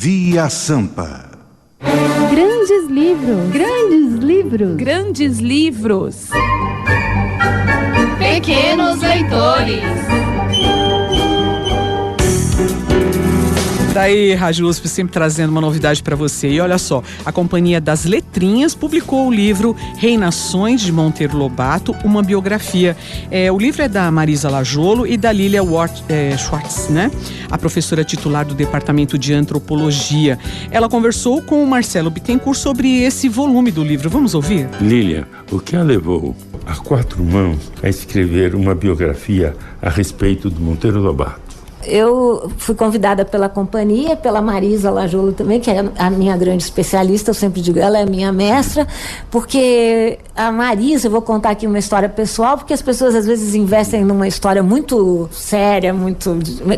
Via Sampa. Grandes livros. Grandes livros. Grandes livros. Pequenos leitores. Daí, Rádio USP sempre trazendo uma novidade para você. E olha só, a Companhia das Letrinhas publicou o livro Reinações, de Monteiro Lobato, uma biografia. O livro é da Marisa Lajolo e da Lília Schwartz, né? A professora titular do Departamento de Antropologia. Ela conversou com o Marcelo Bittencourt sobre esse volume do livro. Vamos ouvir? Lília, o que a levou a quatro mãos a escrever uma biografia a respeito do Monteiro Lobato? Eu fui convidada pela companhia, pela Marisa Lajolo também, que é a minha grande especialista, eu sempre digo, ela é minha mestra, porque a Marisa, eu vou contar aqui uma história pessoal, porque as pessoas às vezes investem numa história muito séria,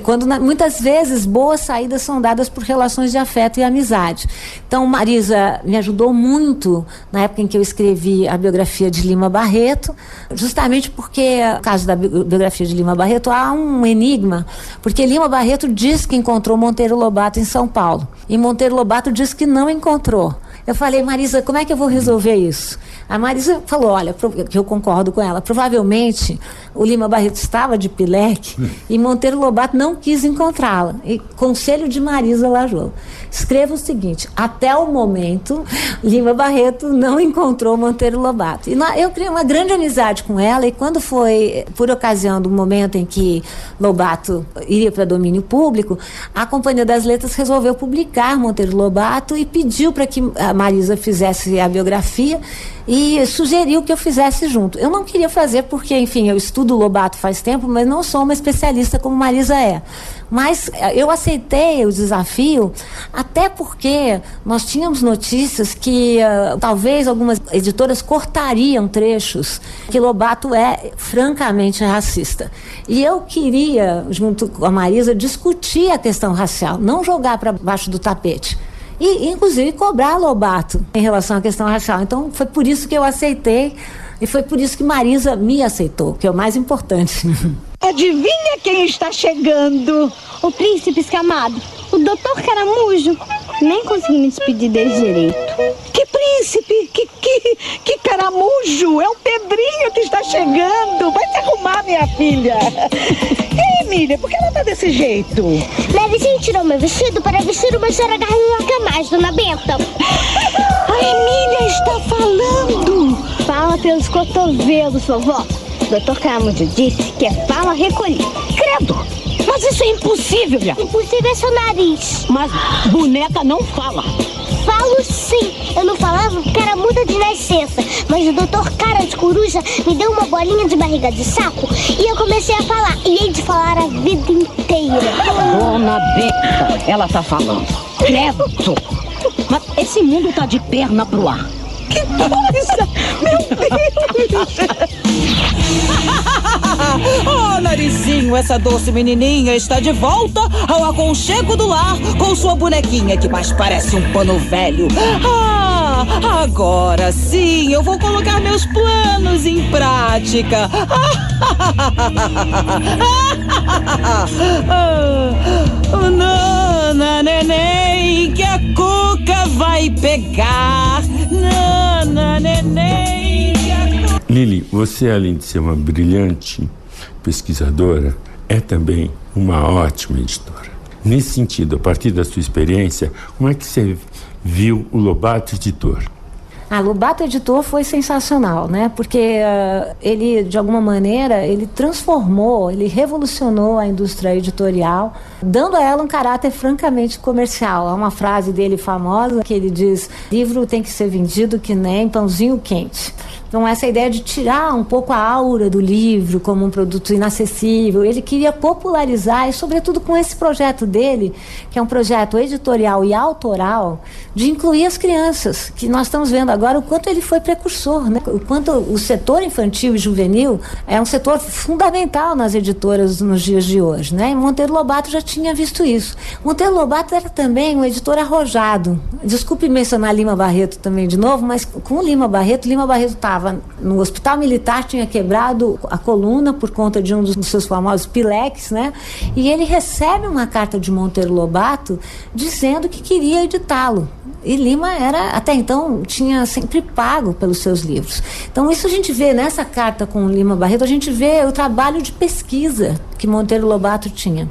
quando muitas vezes boas saídas são dadas por relações de afeto e amizade. Então, Marisa me ajudou muito na época em que eu escrevi a biografia de Lima Barreto, justamente porque, no caso da biografia de Lima Barreto, há um enigma, porque Lima Barreto diz que encontrou Monteiro Lobato em São Paulo. E Monteiro Lobato diz que não encontrou. Eu falei, Marisa, como é que eu vou resolver isso? A Marisa falou, olha, que eu concordo com ela, provavelmente o Lima Barreto estava de pileque e Monteiro Lobato não quis encontrá-la. E conselho de Marisa Lajolo. Escreva o seguinte, até o momento, Lima Barreto não encontrou Monteiro Lobato. E eu criei uma grande amizade com ela e quando foi, por ocasião do momento em que Lobato iria para domínio público, a Companhia das Letras resolveu publicar Monteiro Lobato e pediu para que a Marisa fizesse a biografia e sugeriu que eu fizesse junto. Eu não queria fazer porque, enfim, eu estudo Lobato faz tempo, mas não sou uma especialista como Marisa é. Mas eu aceitei o desafio, até porque nós tínhamos notícias que talvez algumas editoras cortariam trechos, que Lobato é francamente racista. E eu queria, junto com a Marisa, discutir a questão racial, não jogar para baixo do tapete. E, inclusive, cobrar Lobato em relação à questão racial. Então, foi por isso que eu aceitei e foi por isso que Marisa me aceitou, que é o mais importante. Adivinha quem está chegando? O príncipe escamado, o doutor Caramujo. Nem consegui me despedir dele direito. Que príncipe? Que caramujo? É o Pedrinho que está chegando. Vai se arrumar, minha filha. Ei, Emília, por que ela tá desse jeito? Minha vizinha tirou meu vestido para vestir uma senhora garranca mais, dona Benta. A Emília está falando. Fala pelos cotovelos, vovó. Doutor Caramujo disse que é fala recolhida. Credo! Mas isso é impossível, já. Impossível é seu nariz. Mas boneca não fala. Falo sim. Eu não falava porque era muda de nascença. Mas o doutor Cara de Coruja me deu uma bolinha de barriga de saco e eu comecei a falar. E hei de falar a vida inteira. Dona Benta, ela tá falando. Credo! Mas esse mundo tá de perna pro ar. Que coisa! Meu Deus! Oh, narizinho, essa doce menininha está de volta ao aconchego do lar com sua bonequinha que mais parece um pano velho. Ah, agora sim eu vou colocar meus planos em prática. Nana, neném, que a cuca vai pegar. Nana, neném, que a cuca... Lili, você, além de ser uma brilhante pesquisadora, é também uma ótima editora. Nesse sentido, a partir da sua experiência, como é que você viu o Lobato Editor? Lobato Editor foi sensacional, né? Porque ele, de alguma maneira, ele transformou, ele revolucionou a indústria editorial, dando a ela um caráter francamente comercial. Há uma frase dele famosa que ele diz: livro tem que ser vendido que nem pãozinho quente. Então, essa ideia de tirar um pouco a aura do livro como um produto inacessível, ele queria popularizar, e sobretudo com esse projeto dele, que é um projeto editorial e autoral, de incluir as crianças, que nós estamos vendo agora agora o quanto ele foi precursor, né? O quanto o setor infantil e juvenil é um setor fundamental nas editoras nos dias de hoje, né? E Monteiro Lobato já tinha visto isso. Monteiro Lobato era também um editor arrojado. Desculpe mencionar Lima Barreto também de novo, mas com o Lima Barreto estava no hospital militar, tinha quebrado a coluna por conta de um dos seus famosos pileques, né? E ele recebe uma carta de Monteiro Lobato dizendo que queria editá-lo. E Lima até então, tinha sempre pago pelos seus livros. Então isso a gente vê nessa carta com o Lima Barreto, a gente vê o trabalho de pesquisa que Monteiro Lobato tinha.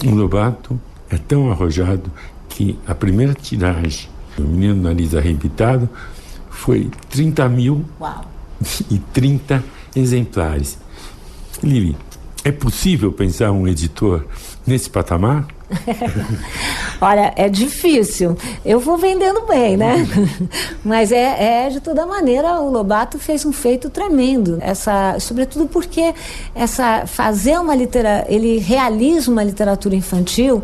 O Lobato é tão arrojado que a primeira tiragem do Menino Nariz Arrebitado foi 30.030 exemplares. Lili, é possível pensar um editor nesse patamar? Olha, é difícil. Eu vou vendendo bem, né? Mas de toda maneira, o Lobato fez um feito tremendo. Sobretudo porque ele realiza uma literatura infantil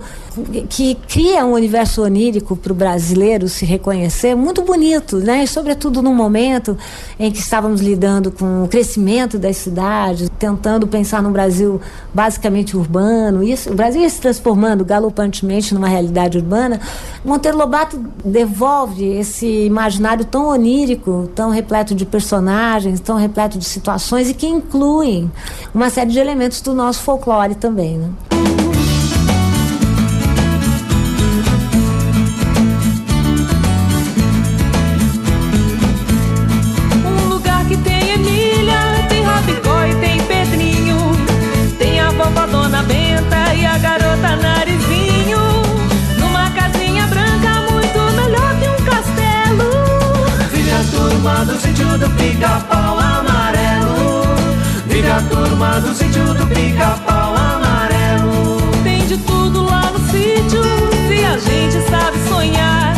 que cria um universo onírico para o brasileiro se reconhecer, muito bonito, né? E sobretudo num momento em que estávamos lidando com o crescimento das cidades, tentando pensar num Brasil basicamente urbano. O Brasil ia se transformando galopantemente numa realidade urbana. Monteiro Lobato devolve esse imaginário tão onírico, tão repleto de personagens, tão repleto de situações e que incluem uma série de elementos do nosso folclore também, né? Um lugar que tem Emília, tem Rabicó e tem Pedrinho, tem a vovó Dona Benta e a garota Narizinho, numa casinha branca muito melhor que um castelo. Vive a turma do sítio do Pica-Pau Amarelo, vive a turma do sítio do Pica-Pau Amarelo. Tem de tudo lá no sítio, se a gente sabe sonhar.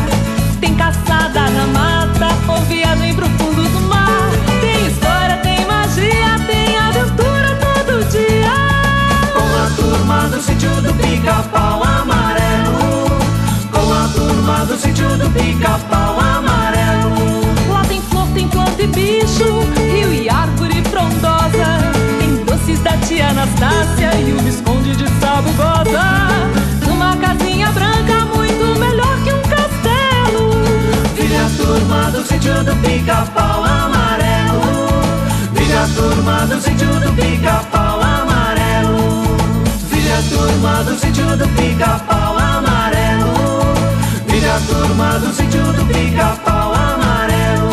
Tem caçada na mata ou viagem pro fundo do mar. Tem história, tem magia, tem aventura todo dia. Com a turma do sítio do Pica-Pau Amarelo, com a turma do sítio do Pica-Pau Amarelo. Lá tem flor, tem planta e bicho, rio e árvore frondosa. Tem doces da tia Anastácia e o Visconde de Sabugosa, numa casinha branca muito melhor que um castelo. Vive a turma do sítio do Pica-Pau Amarelo, vive a turma do sítio do Pica-Pau Amarelo, vive a turma do sítio do Pica-Pau Amarelo, vive a turma do sítio do Pica-Pau Amarelo.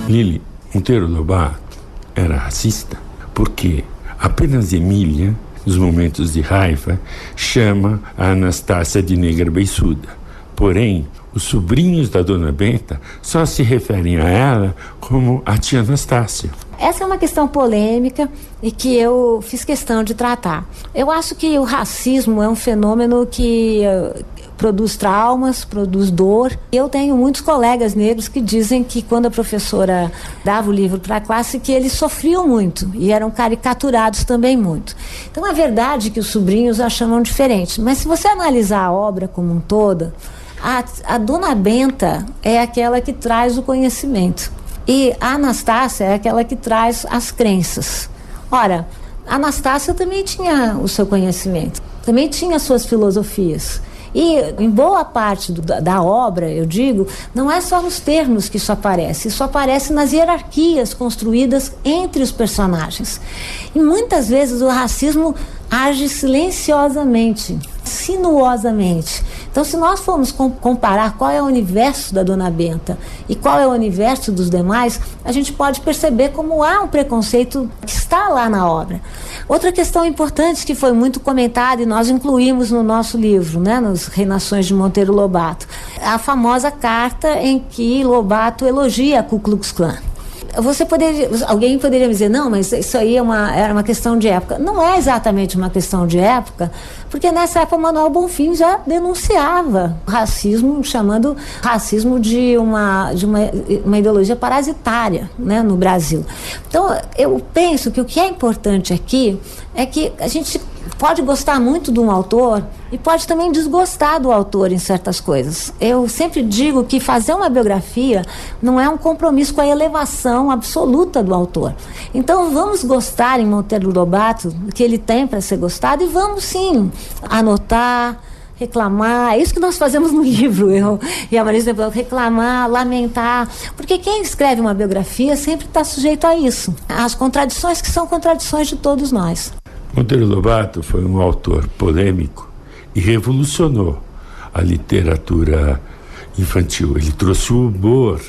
Lili, Monteiro Lobato era racista porque apenas Emília, nos momentos de raiva, chama a Anastácia de negra beiçuda. Porém, os sobrinhos da Dona Benta só se referem a ela como a tia Anastácia. Essa é uma questão polêmica e que eu fiz questão de tratar. Eu acho que o racismo é um fenômeno que produz traumas, produz dor. Eu tenho muitos colegas negros que dizem que quando a professora dava o livro para a classe, que eles sofriam muito e eram caricaturados também muito. Então, é verdade que os sobrinhos a chamam diferente, mas se você analisar a obra como um todo, a Dona Benta é aquela que traz o conhecimento e a Anastácia é aquela que traz as crenças. Ora, a Anastácia também tinha o seu conhecimento, também tinha as suas filosofias. E em boa parte da obra, eu digo, não é só nos termos que isso aparece nas hierarquias construídas entre os personagens. E muitas vezes o racismo age silenciosamente, sinuosamente. Então, se nós formos comparar qual é o universo da Dona Benta e qual é o universo dos demais, a gente pode perceber como há um preconceito que está lá na obra. Outra questão importante que foi muito comentada e nós incluímos no nosso livro, né, nos Reinações de Monteiro Lobato, a famosa carta em que Lobato elogia a Ku Klux Klan. Alguém poderia me dizer, não, mas isso aí era uma questão de época. Não é exatamente uma questão de época, porque nessa época o Manuel Bonfim já denunciava o racismo, chamando racismo de uma ideologia parasitária, né, no Brasil. Então, eu penso que o que é importante aqui é que a gente pode gostar muito de um autor e pode também desgostar do autor em certas coisas. Eu sempre digo que fazer uma biografia não é um compromisso com a elevação absoluta do autor. Então vamos gostar em Monteiro Lobato do que ele tem para ser gostado e vamos sim anotar, reclamar. É isso que nós fazemos no livro, eu e a Marisa, reclamar, lamentar, porque quem escreve uma biografia sempre está sujeito a isso, às contradições que são contradições de todos nós. Monteiro Lobato foi um autor polêmico e revolucionou a literatura infantil. Ele trouxe o humor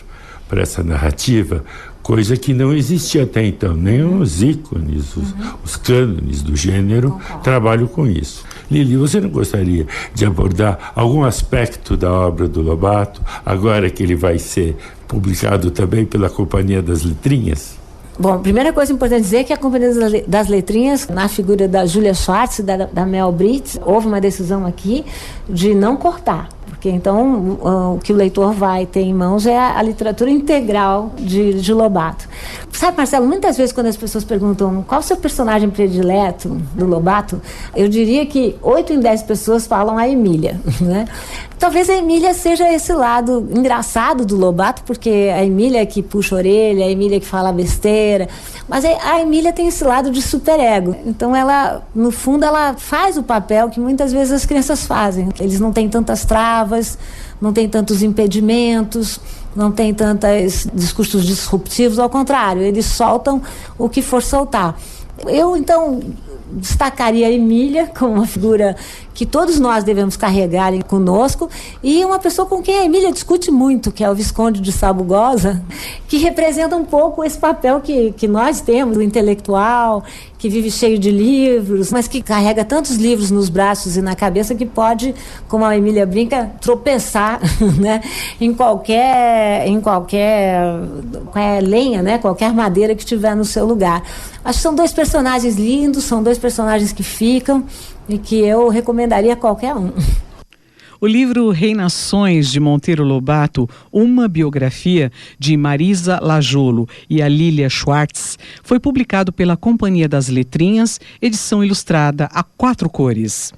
para essa narrativa, coisa que não existia até então. Nem os ícones, os cânones do gênero trabalham com isso. Lili, você não gostaria de abordar algum aspecto da obra do Lobato, agora que ele vai ser publicado também pela Companhia das Letrinhas? Bom, primeira coisa importante dizer é que a Companhia das Letrinhas, na figura da Júlia Schwartz e da Mel Brits, houve uma decisão aqui de não cortar. Porque então o que o leitor vai ter em mãos é a literatura integral de Lobato. Sabe, Marcelo, muitas vezes quando as pessoas perguntam qual é o seu personagem predileto do Lobato, eu diria que 8 em 10 pessoas falam a Emília, né? Talvez a Emília seja esse lado engraçado do Lobato, porque a Emília é que puxa a orelha, a Emília é que fala besteira, mas a Emília tem esse lado de superego. Então ela, no fundo, ela faz o papel que muitas vezes as crianças fazem. Eles não têm tantas travas, não têm tantos impedimentos, não tem tantos discursos disruptivos, ao contrário, eles soltam o que for soltar. Eu, então, destacaria a Emília como uma figura que todos nós devemos carregar conosco, e uma pessoa com quem a Emília discute muito, que é o Visconde de Sabugosa, que representa um pouco esse papel que nós temos, o intelectual, que vive cheio de livros, mas que carrega tantos livros nos braços e na cabeça que pode, como a Emília brinca, tropeçar, né, em qualquer lenha, né, qualquer madeira que tiver no seu lugar. Acho que são 2 personagens lindos, são 2 personagens que ficam e que eu recomendaria a qualquer um. O livro Reinações, de Monteiro Lobato, uma biografia de Marisa Lajolo e a Lilia Schwartz, foi publicado pela Companhia das Letrinhas, edição ilustrada a 4 cores.